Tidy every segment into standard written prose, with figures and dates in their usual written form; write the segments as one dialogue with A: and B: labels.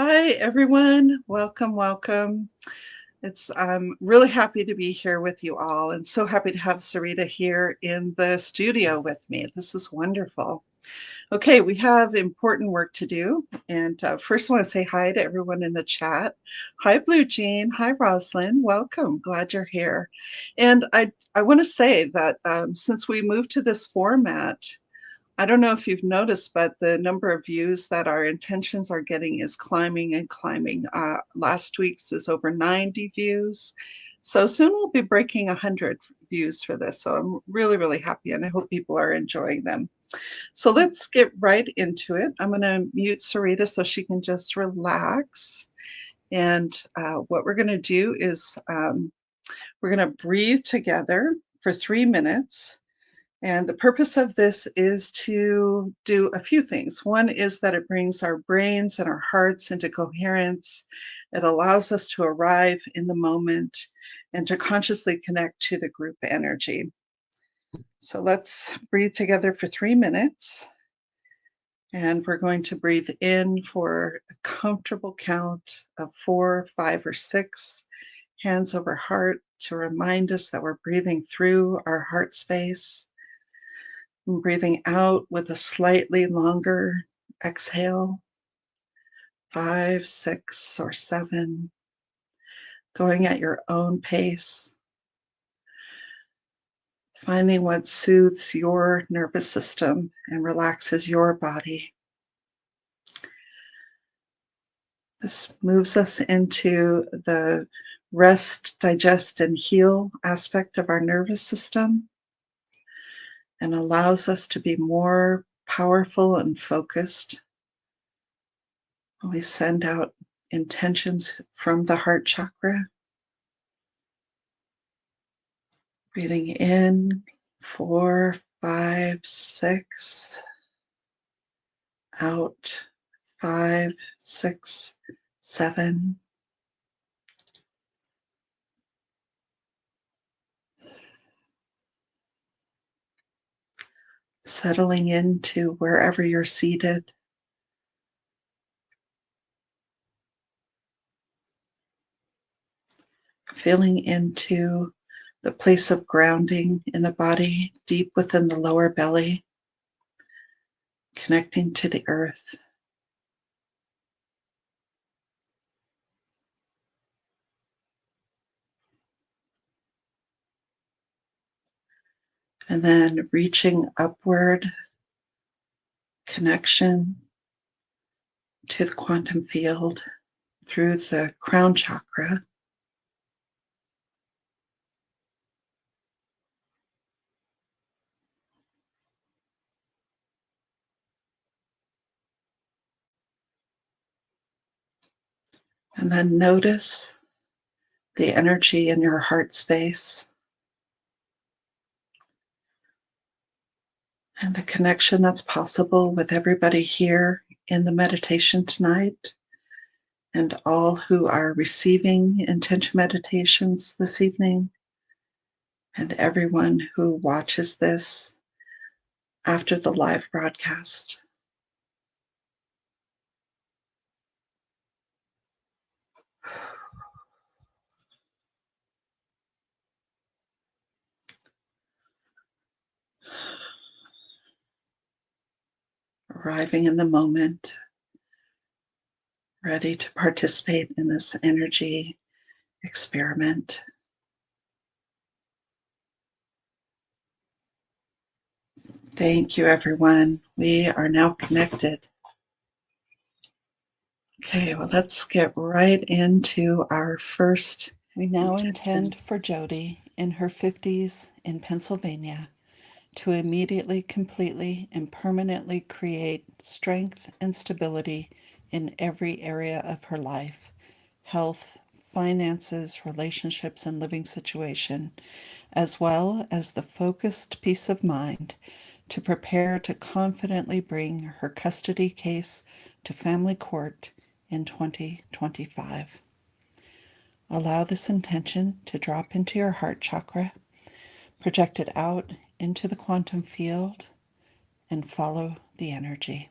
A: Hi, everyone. Welcome, welcome. I'm really happy to be here with you all and so happy to have Sarita here in the studio with me. This is wonderful. Okay, we have important work to do. And first, I want to say hi to everyone in the chat. Hi, Blue Jean. Hi, Roslyn. Welcome. Glad you're here. And I want to say that since we moved to this format, I don't know if you've noticed, but the number of views that our intentions are getting is climbing and climbing. Last week's is over 90 views. So soon we'll be breaking 100 views for this. So I'm really, really happy and I hope people are enjoying them. So let's get right into it. I'm going to mute Sarita so she can just relax. And what we're going to do is we're going to breathe together for 3 minutes. And the purpose of this is to do a few things. One is that it brings our brains and our hearts into coherence. It allows us to arrive in the moment and to consciously connect to the group energy. So let's breathe together for 3 minutes. And we're going to breathe in for a comfortable count of 4, 5, or 6, hands over heart to remind us that we're breathing through our heart space. And breathing out with a slightly longer exhale, 5, 6, or 7, going at your own pace, finding what soothes your nervous system and relaxes your body. This moves us into the rest, digest, and heal aspect of our nervous system and allows us to be more powerful and focused. We send out intentions from the heart chakra. Breathing in, 4, 5, 6. Out, 5, 6, 7. Settling into wherever you're seated. Feeling into the place of grounding in the body, deep within the lower belly, connecting to the earth. And then reaching upward, connection to the quantum field through the crown chakra. And then notice the energy in your heart space and the connection that's possible with everybody here in the meditation tonight and all who are receiving intention meditations this evening and everyone who watches this after the live broadcast. Arriving in the moment, ready to participate in this energy experiment. Thank you, everyone. We are now connected. Okay, well, let's get right into our first.
B: We now intend for Jodi, in her 50s in Pennsylvania, to immediately, completely, and permanently create strength and stability in every area of her life: health, finances, relationships, and living situation, as well as the focused peace of mind to prepare to confidently bring her custody case to family court in 2025. Allow this intention to drop into your heart chakra, project it out into the quantum field, and follow the energy.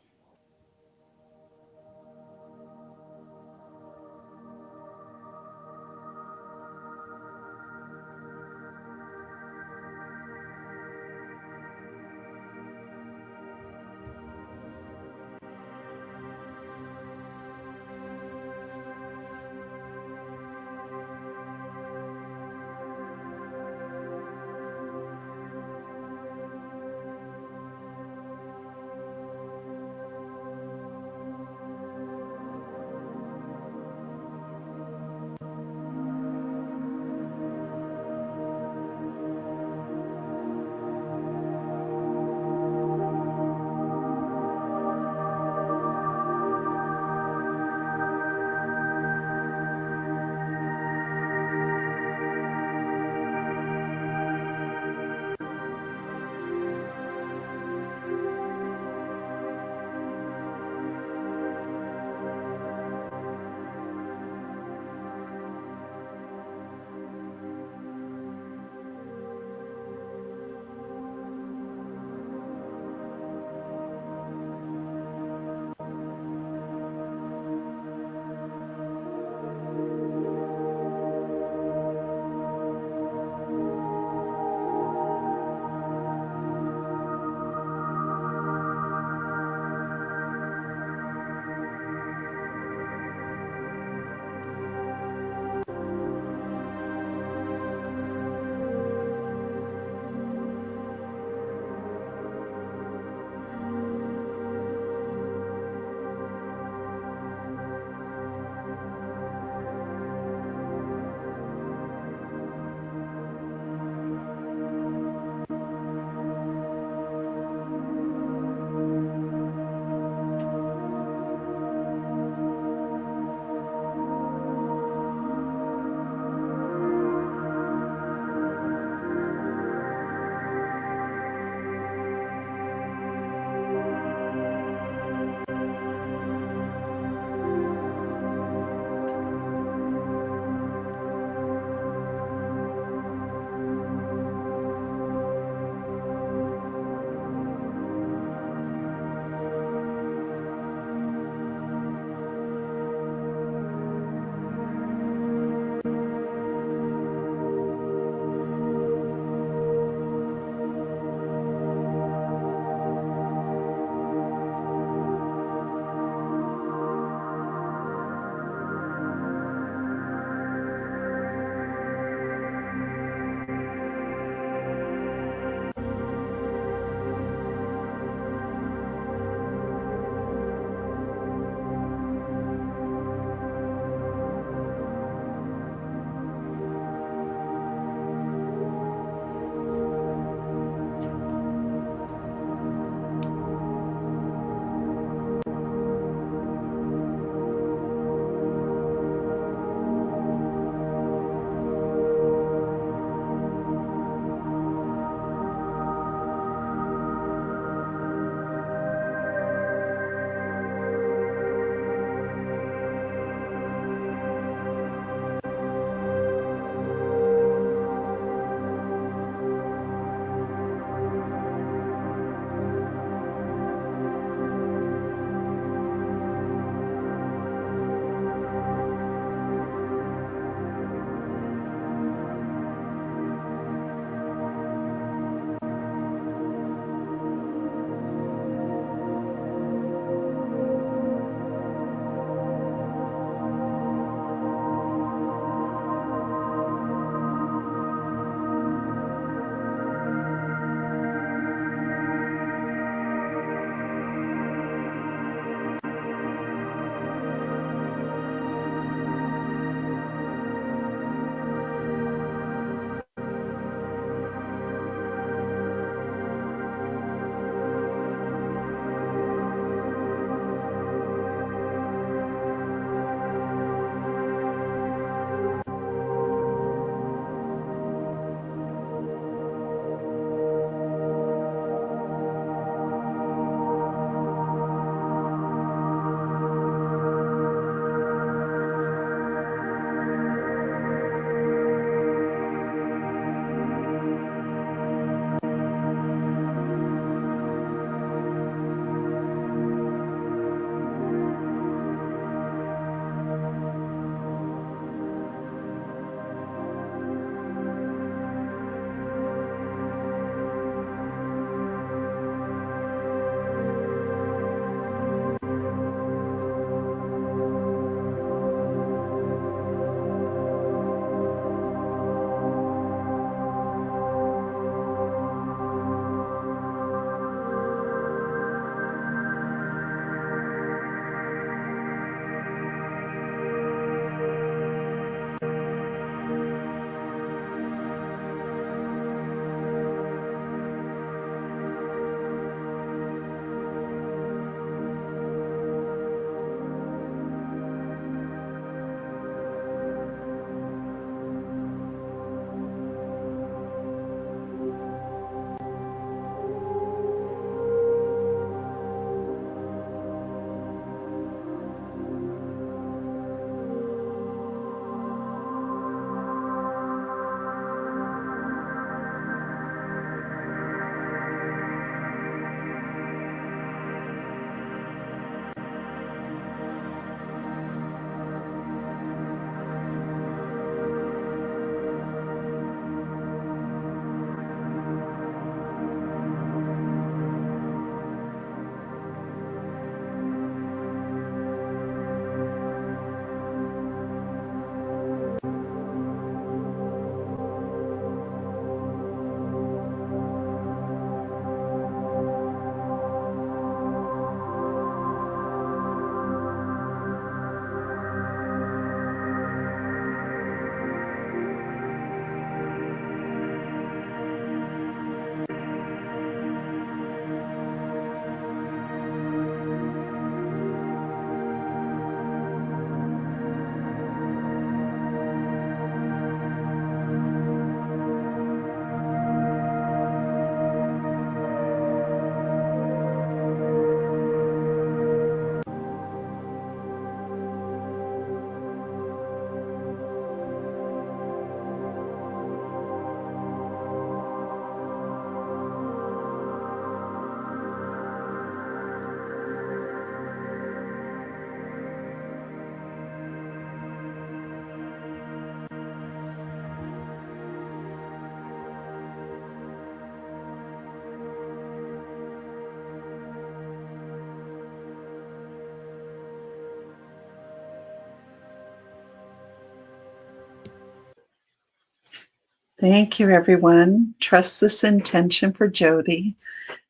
A: Thank you, everyone. Trust this intention for Jodi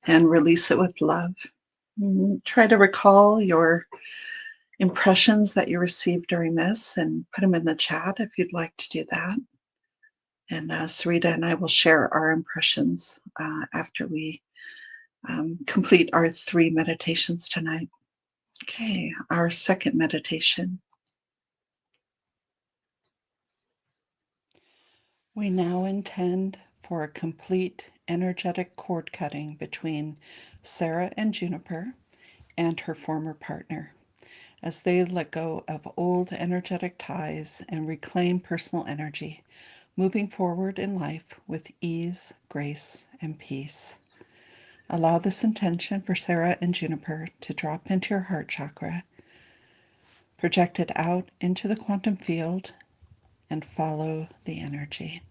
A: and release it with love. Try to recall your impressions that you received during this and put them in the chat if you'd like to do that. And Sarita and I will share our impressions after we complete our 3 meditations tonight. Okay, our second meditation.
B: We now intend for a complete energetic cord cutting between Sarah and Juniper and her former partner as they let go of old energetic ties and reclaim personal energy, moving forward in life with ease, grace, and peace. Allow this intention for Sarah and Juniper to drop into your heart chakra, project it out into the quantum field, and follow the energy.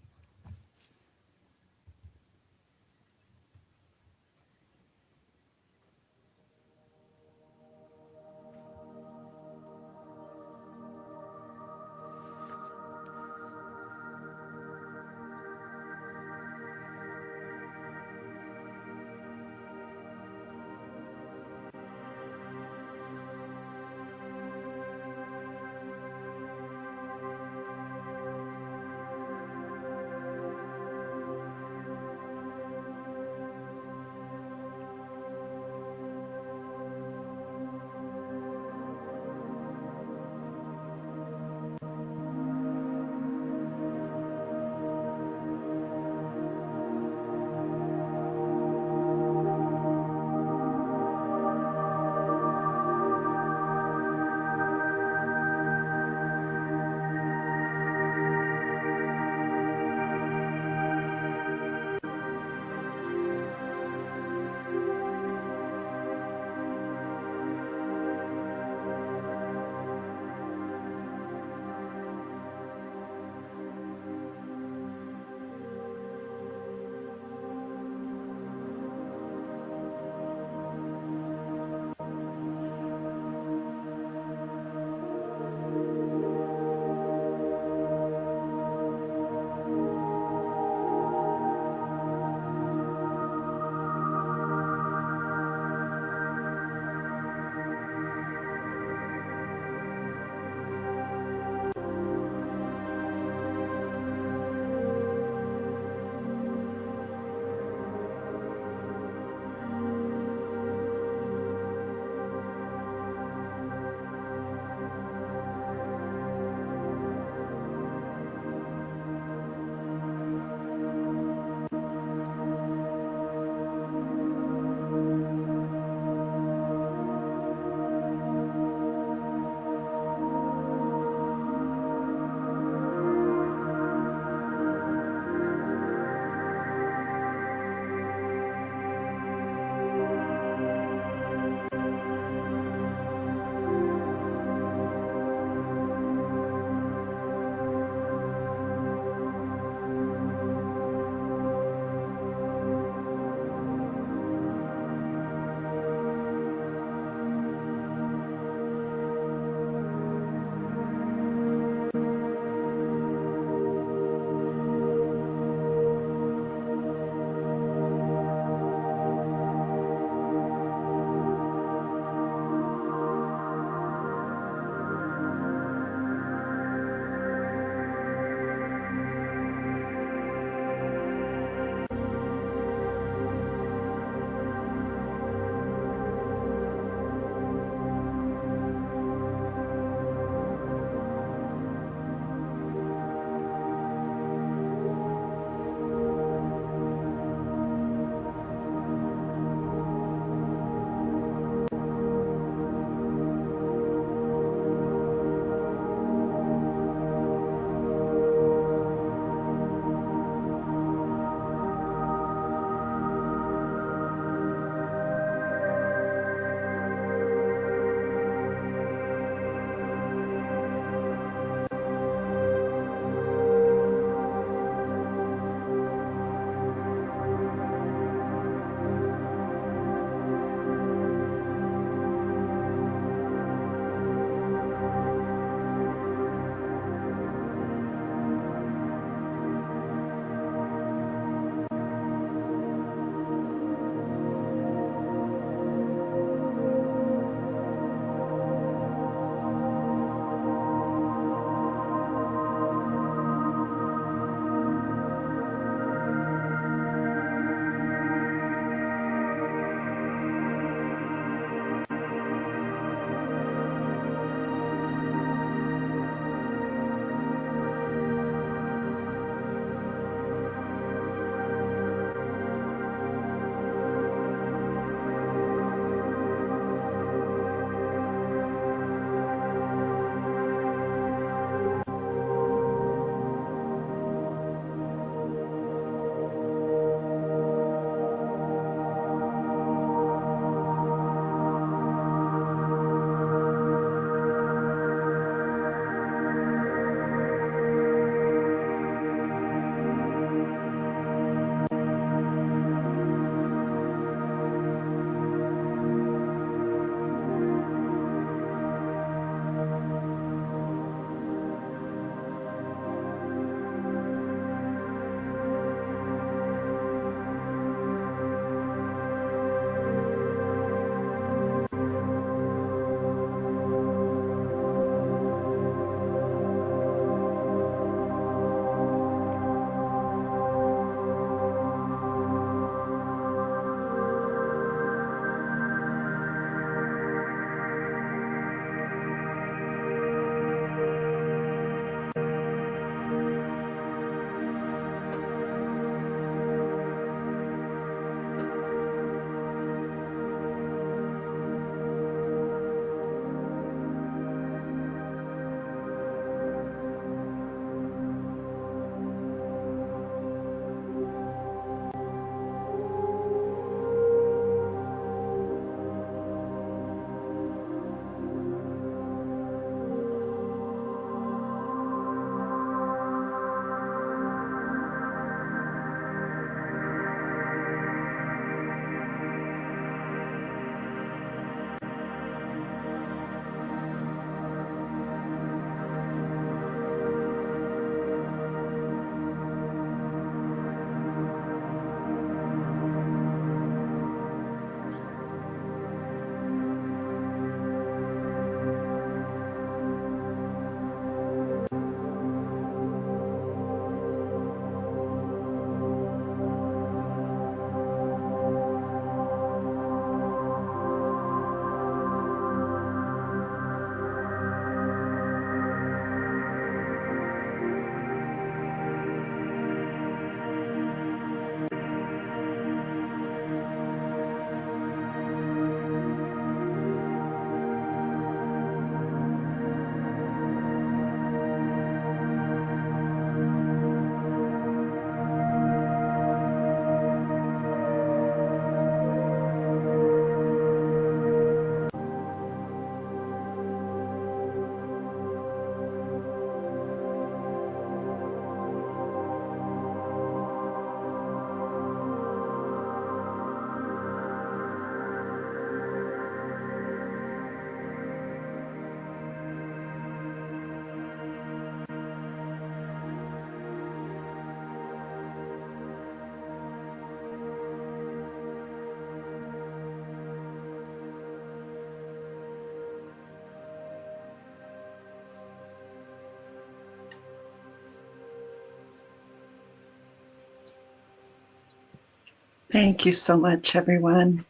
A: Thank you so much, everyone.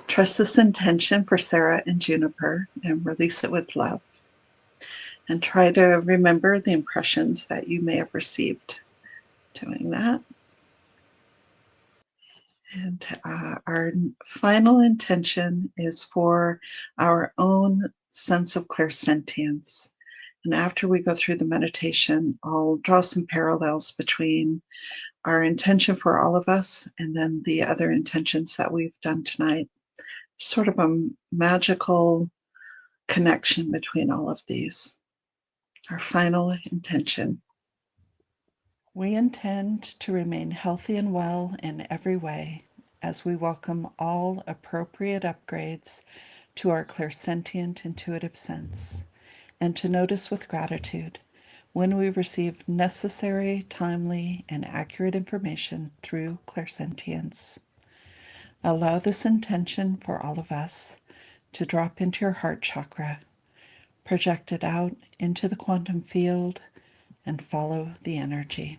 A: Trust this intention for Sarah and Juniper and release it with love. And try to remember the impressions that you may have received doing that. And our final intention is for our own sense of clairsentience. And after we go through the meditation, I'll draw some parallels between our intention for all of us and then the other intentions that we've done tonight. Sort of a magical connection between all of these. Our final intention.
B: We intend to remain healthy and well in every way as we welcome all appropriate upgrades to our clairsentient intuitive sense, and to notice with gratitude when we receive necessary, timely, and accurate information through clairsentience. Allow this intention for all of us to drop into your heart chakra, project it out into the quantum field, and follow the energy.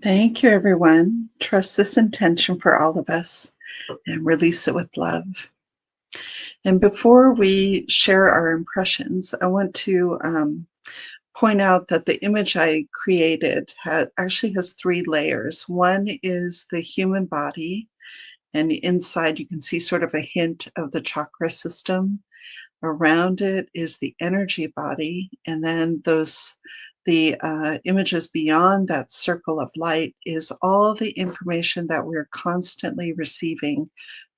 A: Thank you, everyone. Trust this intention for all of us and release it with love. And before we share our impressions, I want to point out that the image I created actually has 3 layers. One is the human body, and inside you can see sort of a hint of the chakra system. Around it is the energy body, and then the images beyond that circle of light is all the information that we're constantly receiving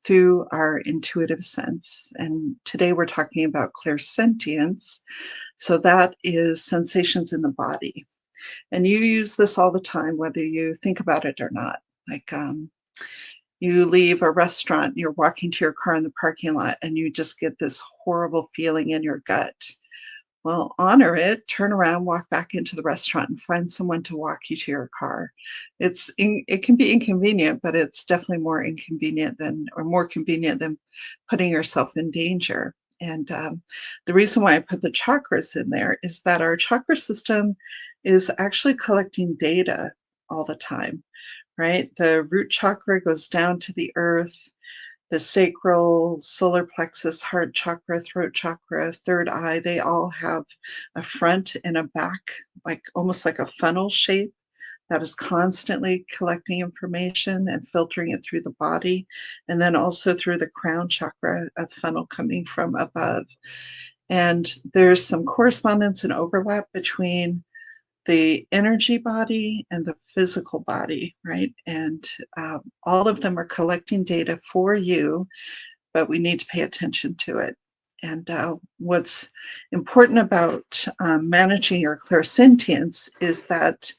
A: through our intuitive sense. And today we're talking about clairsentience. So that is sensations in the body. And you use this all the time, whether you think about it or not. Like you leave a restaurant, you're walking to your car in the parking lot, and you just get this horrible feeling in your gut. Well, honor it, turn around, walk back into the restaurant, and find someone to walk you to your car. It can be inconvenient, but it's definitely more convenient than putting yourself in danger. And the reason why I put the chakras in there is that our chakra system is actually collecting data all the time, right? The root chakra goes down to the earth. The sacral, solar plexus, heart chakra, throat chakra, third eye, they all have a front and a back, like almost like a funnel shape that is constantly collecting information and filtering it through the body, and then also through the crown chakra, a funnel coming from above. And there's some correspondence and overlap between the energy body and the physical body, right? And all of them are collecting data for you, but we need to pay attention to it. And what's important about managing your clairsentience is that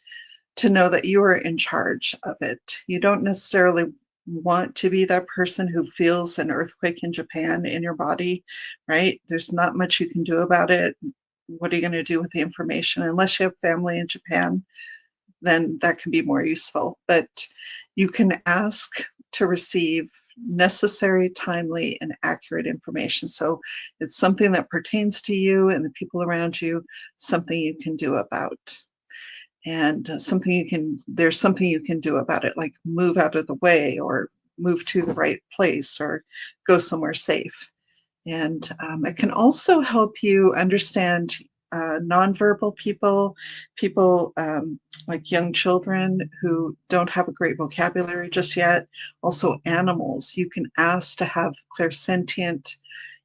A: to know that you are in charge of it. You don't necessarily want to be that person who feels an earthquake in Japan in your body, right? There's not much you can do about it. What are you going to do with the information? Unless you have family in Japan, then that can be more useful. But you can ask to receive necessary, timely, and accurate information. So it's something that pertains to you and the people around you, something you can do about. And there's something you can do about it, like move out of the way or move to the right place or go somewhere safe. And it can also help you understand nonverbal people like young children who don't have a great vocabulary just yet. Also, animals. You can ask to have clairsentient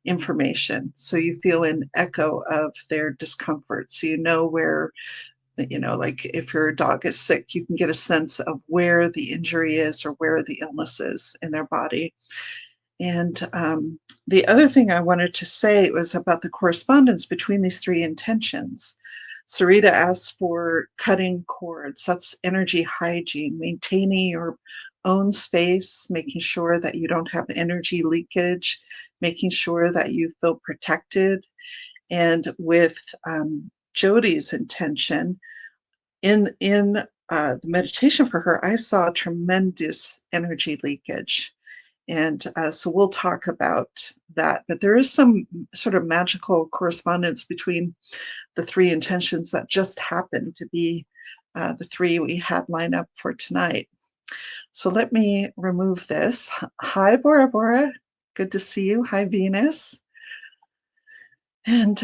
A: information, so you feel an echo of their discomfort. So you know where, like if your dog is sick, you can get a sense of where the injury is or where the illness is in their body. And the other thing I wanted to say was about the correspondence between these 3 intentions. Sarita asked for cutting cords. That's energy hygiene, maintaining your own space, making sure that you don't have energy leakage, making sure that you feel protected. And with Jodi's intention, in the meditation for her, I saw tremendous energy leakage. And so we'll talk about that. But there is some sort of magical correspondence between the 3 intentions that just happened to be the 3 we had lined up for tonight. So let me remove this. Hi, Bora Bora. Good to see you. Hi, Venus. And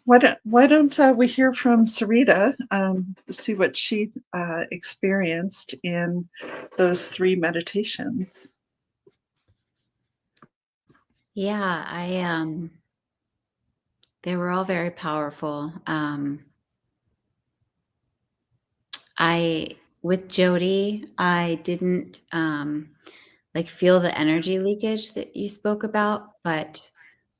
A: why don't we hear from Sarita, see what she experienced in those 3 meditations.
C: Yeah, they were all very powerful. With Jodi, I didn't feel the energy leakage that you spoke about, but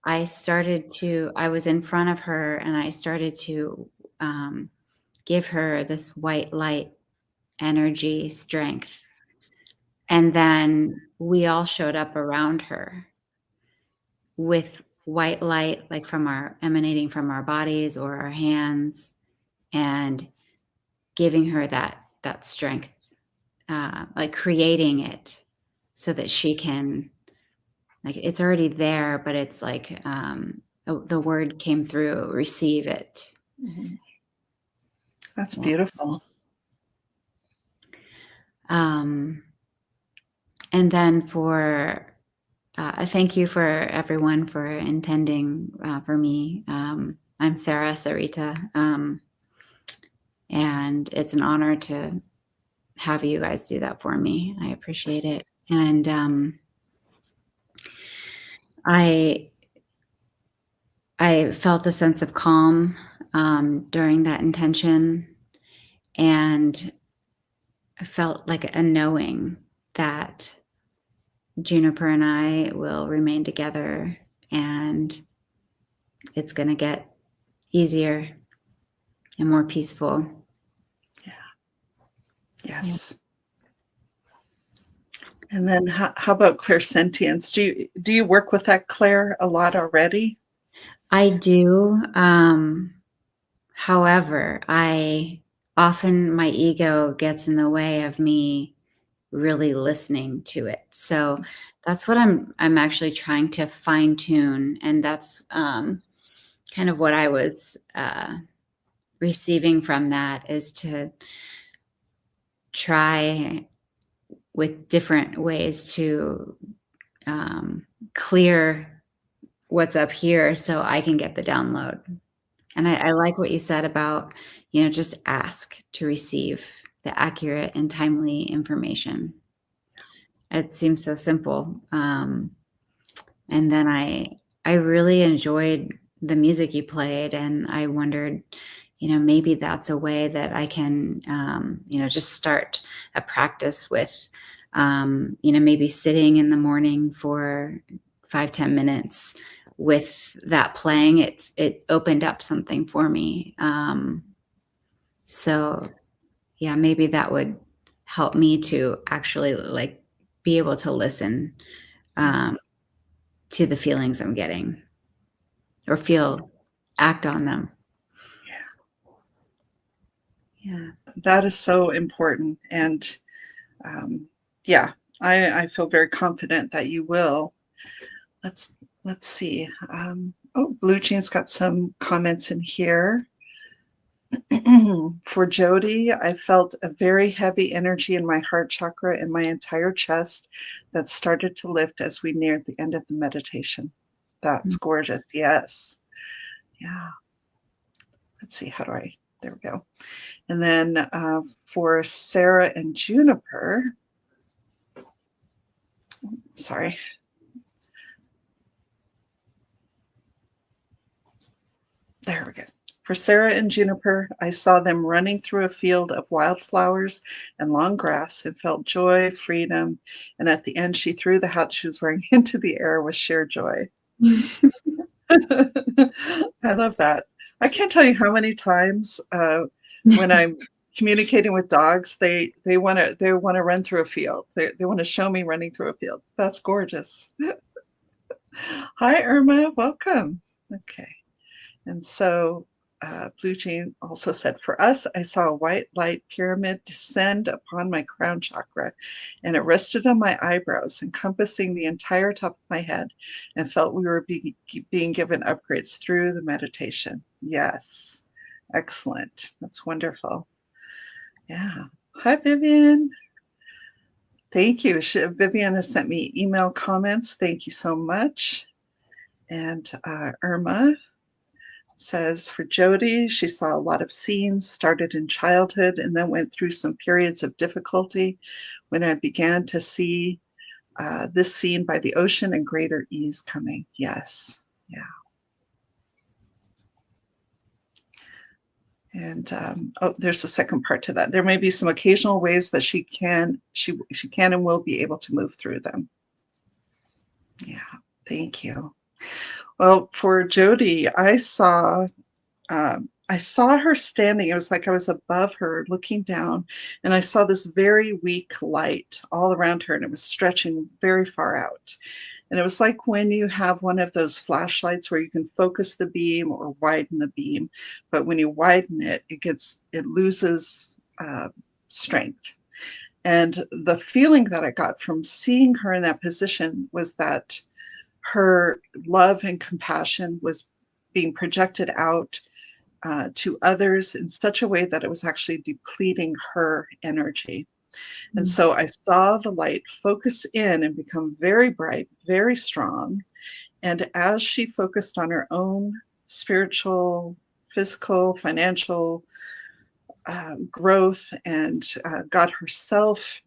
C: I was in front of her and I started to give her this white light energy strength. And then we all showed up around her with white light, emanating from our bodies or our hands, and giving her that strength, creating it so that she can, it's already there, but it's the word came through, receive it.
A: Mm-hmm. That's beautiful.
C: And then thank you for everyone for intending for me. I'm Sarita, and it's an honor to have you guys do that for me. I appreciate it. And I felt a sense of calm during that intention, and I felt like a knowing that Juniper and I will remain together, and it's going to get easier and more peaceful.
A: Yeah. Yes. Yeah. And then how about clairsentience? Do you work with that, Claire, a lot already?
C: I do. However, often my ego gets in the way of me really listening to it. So that's what I'm actually trying to fine tune. And that's kind of what I was receiving from that, is to try with different ways to clear what's up here so I can get the download. And I like what you said about, just ask to receive the accurate and timely information. It seems so simple. And then I really enjoyed the music you played, and I wondered, maybe that's a way that I can, just start a practice with, maybe sitting in the morning for 5-10 minutes with that playing. It opened up something for me. So yeah, maybe that would help me to actually be able to listen to the feelings I'm getting, or act on them. Yeah.
A: That is so important. And yeah, I feel very confident that you will. Let's see. Blue Jean's got some comments in here. For Jodi, I felt a very heavy energy in my heart chakra and my entire chest that started to lift as we neared the end of the meditation. That's gorgeous. Yes. Yeah. Let's see. There we go. And then for Sarah and Juniper, sorry. There we go. For Sarah and Juniper, I saw them running through a field of wildflowers and long grass and felt joy, freedom. And at the end, she threw the hat she was wearing into the air with sheer joy. I love that. I can't tell you how many times when I'm communicating with dogs, they want to run through a field. They want to show me running through a field. That's gorgeous. Hi, Irma. Welcome. Okay. And so Blue Jean also said, for us, I saw a white light pyramid descend upon my crown chakra, and it rested on my eyebrows, encompassing the entire top of my head, and felt we were being given upgrades through the meditation. Yes. Excellent. That's wonderful. Yeah. Hi, Vivian. Thank you. Vivian has sent me email comments. Thank you so much. And Irma says, for Jodi, she saw a lot of scenes, started in childhood, and then went through some periods of difficulty when I began to see this scene by the ocean and greater ease coming. Yes. Yeah. And there's a second part to that. There may be some occasional waves, but she can and will be able to move through them. Yeah. Thank you. Well, for Jodi, I saw her standing. It was like I was above her looking down, and I saw this very weak light all around her, and it was stretching very far out. And it was like when you have one of those flashlights where you can focus the beam or widen the beam, but when you widen it, it loses strength. And the feeling that I got from seeing her in that position was that her love and compassion was being projected out to others in such a way that it was actually depleting her energy. And so I saw the light focus in and become very bright, very strong. And as she focused on her own spiritual, physical, financial growth and got herself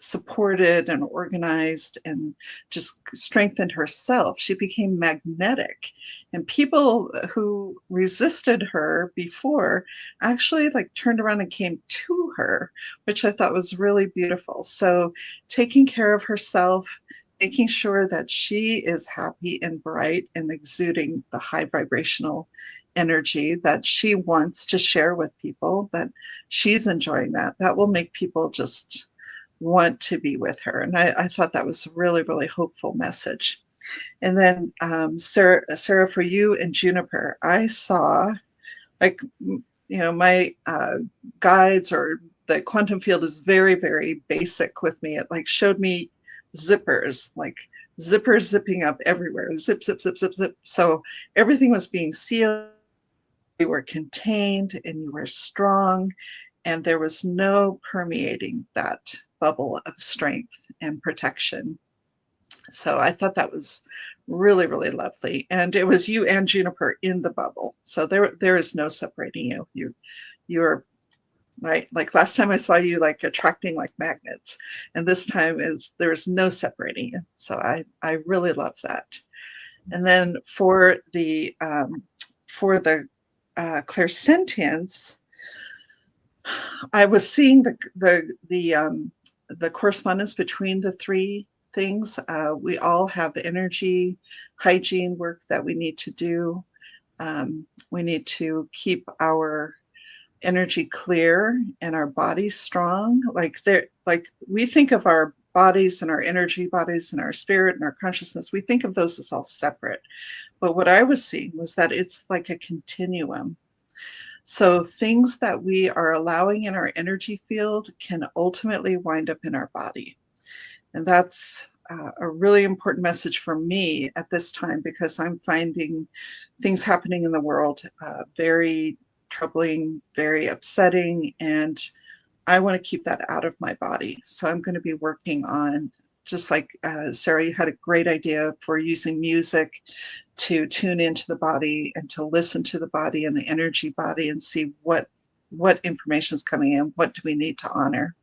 A: supported and organized and just strengthened herself, she became magnetic. And people who resisted her before actually like turned around and came to her, which I thought was really beautiful. So taking care of herself, making sure that she is happy and bright and exuding the high vibrational energy that she wants to share with people, that she's enjoying, that will make people just want to be with her. And I thought that was a really, really hopeful message. And then Sarah, for you and Juniper, I saw like, my guides, or the quantum field is very, very basic with me. It like showed me zippers, like zippers zipping up everywhere, zip, zip, zip, zip, zip. So everything was being sealed. You were contained and you were strong, and there was no permeating that bubble of strength and protection. So I thought that was really, really lovely. And it was you and Juniper in the bubble. So there is no separating you. You're right. Like last time I saw you like attracting like magnets, and this time there's no separating you. So I really love that. And then for the clairsentience, I was seeing the correspondence between the three things. We all have energy hygiene work that we need to do. We need to keep our energy clear and our bodies strong. Like we think of our bodies and our energy bodies and our spirit and our consciousness. We think of those as all separate. But what I was seeing was that it's like a continuum. So things that we are allowing in our energy field can ultimately wind up in our body. And that's a really important message for me at this time, because I'm finding things happening in the world very troubling, very upsetting, and I want to keep that out of my body. So I'm going to be working on, just like Sarah, you had a great idea for using music to tune into the body and to listen to the body and the energy body and see what information is coming in, what do we need to honor.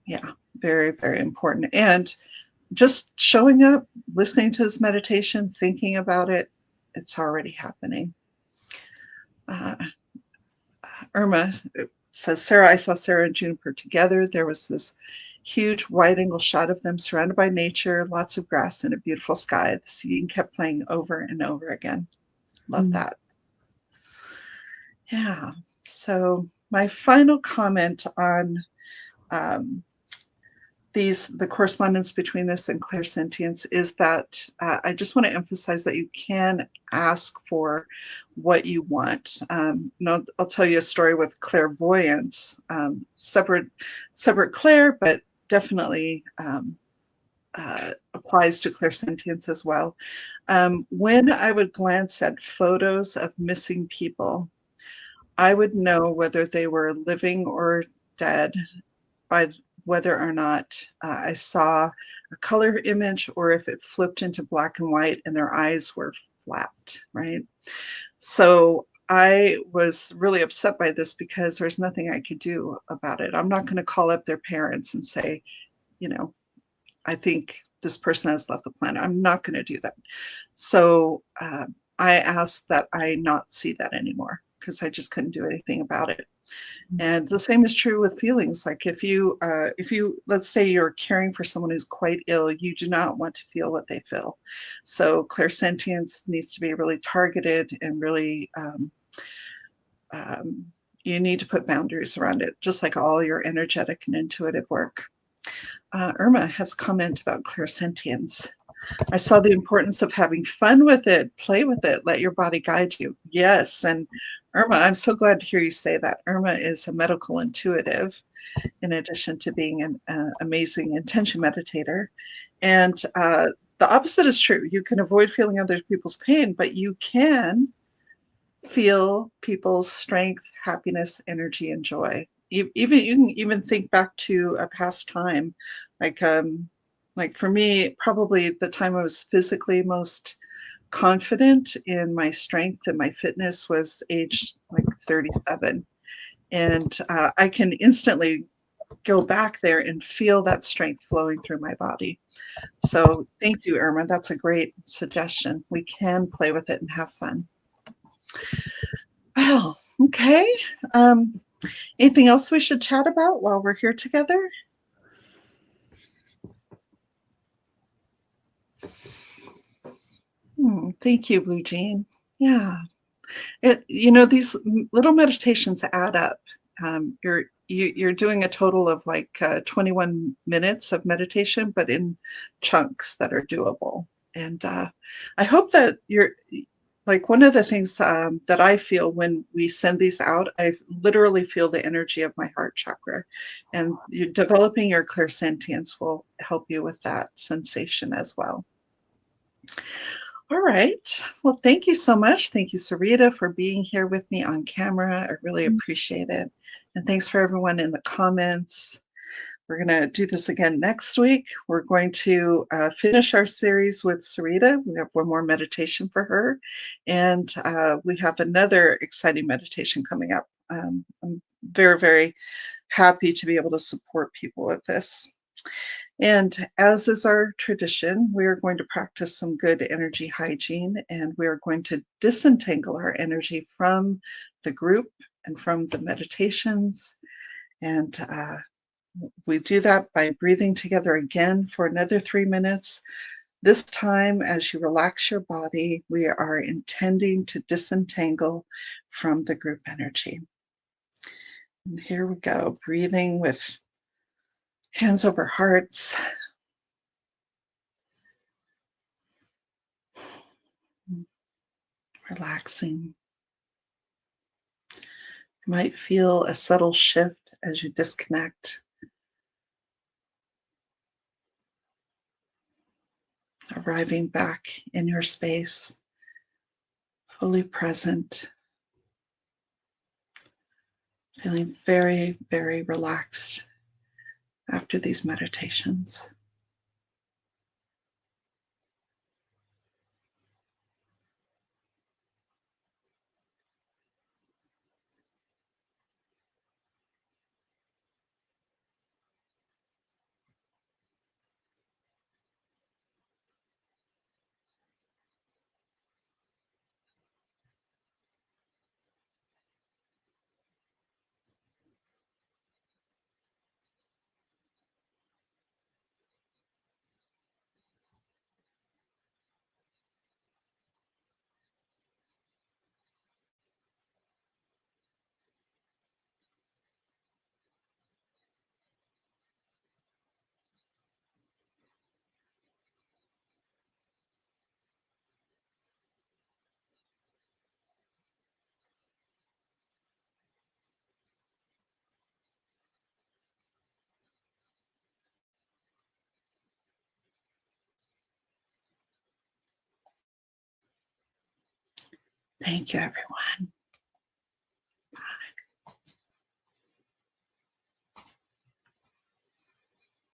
A: Yeah, very, very important. And just showing up, listening to this meditation, thinking about it, it's already happening. Irma says, Sarah, I saw Sarah and Juniper together. There was this huge wide angle shot of them surrounded by nature, lots of grass and a beautiful sky. The scene kept playing over and over again. Love that. Yeah. So my final comment on the correspondence between this and clairsentience is that I just want to emphasize that you can ask for what you want. I'll tell you a story with clairvoyance, separate clair, but definitely applies to clairsentience as well. When I would glance at photos of missing people, I would know whether they were living or dead by whether or not I saw a color image, or if it flipped into black and white and their eyes were flat, right? So I was really upset by this because there's nothing I could do about it. I'm not going to call up their parents and say, I think this person has left the planet. I'm not going to do that. So I asked that I not see that anymore, because I just couldn't do anything about it. And the same is true with feelings. Like if you, let's say you're caring for someone who's quite ill, you do not want to feel what they feel. So clairsentience needs to be really targeted and really, you need to put boundaries around it, just like all your energetic and intuitive work. Irma has a comment about clairsentience. I saw the importance of having fun with it, play with it, let your body guide you. Yes, and Irma, I'm so glad to hear you say that. Irma is a medical intuitive, in addition to being an amazing intention meditator. And the opposite is true. You can avoid feeling other people's pain, but you can feel people's strength, happiness, energy, and joy. even you can even think back to a past time, like for me, probably the time I was physically most confident in my strength and my fitness was age like 37. And I can instantly go back there and feel that strength flowing through my body. So thank you, Irma. That's a great suggestion. We can play with it and have fun. Well, okay. Anything else we should chat about while we're here together? Thank you, Blue Jean. Yeah. These little meditations add up. You're doing a total of like 21 minutes of meditation, but in chunks that are doable. And I hope that you're like one of the things that I feel when we send these out, I literally feel the energy of my heart chakra, and you developing your clairsentience will help you with that sensation as well. All right. Well, thank you so much. Thank you, Sarita, for being here with me on camera. I really appreciate it. And thanks for everyone in the comments. We're going to do this again next week. We're going to finish our series with Sarita. We have one more meditation for her. And we have another exciting meditation coming up. I'm very, very happy to be able to support people with this. And as is our tradition, we are going to practice some good energy hygiene, and we are going to disentangle our energy from the group and from the meditations. And we do that by breathing together again for another 3 minutes. This time, as you relax your body, we are intending to disentangle from the group energy. And here we go, breathing with hands over hearts. Relaxing. You might feel a subtle shift as you disconnect, arriving back in your space, fully present, feeling very, very relaxed after these meditations. Thank you, everyone.